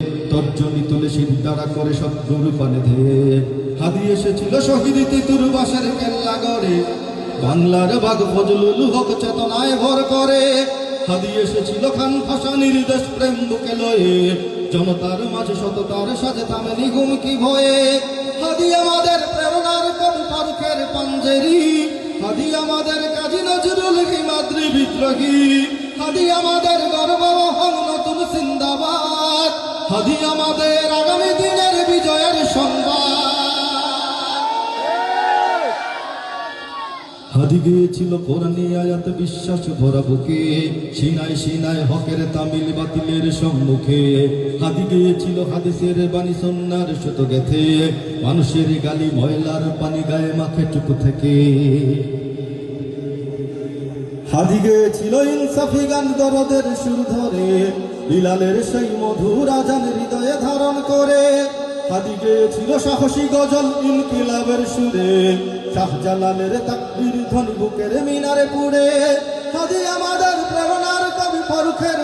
তর্জনী তুলে সিদ্ধারা করে সব গরু পানে ধেয়ে হাদি এসেছিল শহীদ তিতুর বাসের কেল্লা গড়ে বাংলার বাঘ ফজলুল হক চেতনায় ভর করে হাদি এসেছিল খান ভাসানির দেশ প্রেম বুকে লয়ে জনতার মাঝে সততার সাজে থামেনি হুমকি ভয়ে হাদি আমাদের প্রেরণার কবি ফারুকের পাঞ্জেরি হাদি আমাদের কাজী নজরুল হিমাদ্রি বিদ্রোহী হাদি আমাদের গর্ব হন নতুন জিন্দাবাদ হাদি আমাদের আগামী দিনের বিজয়ের সংবাদ হাদি গিয়েছিল কোরআনী আয়াত বিশ্বাস ভরা বুকে সিনায় সিনায় হকের তামিল বাতিলের সম্মুখে হাদি গিয়েছিল হাদিসের বাণী সন্ন্যার সুতো গেথে মানুষের গালি ময়লার পানি গায়ে মাখে চুপ থেকে হাদি গিয়েছিল ইনসাফি গান দরদের সুর ধরে বিলালের সেই মধুর আজান হৃদয়ে ধারণ করে হাদি গিয়েছিল সাহসী গজল ইনকিলাবের সুরে শাহজালালের তাকবীর ধ্বনি বুকের মিনারে পুড়ে হাদি আমাদের প্রেরণার কবি ফারুকের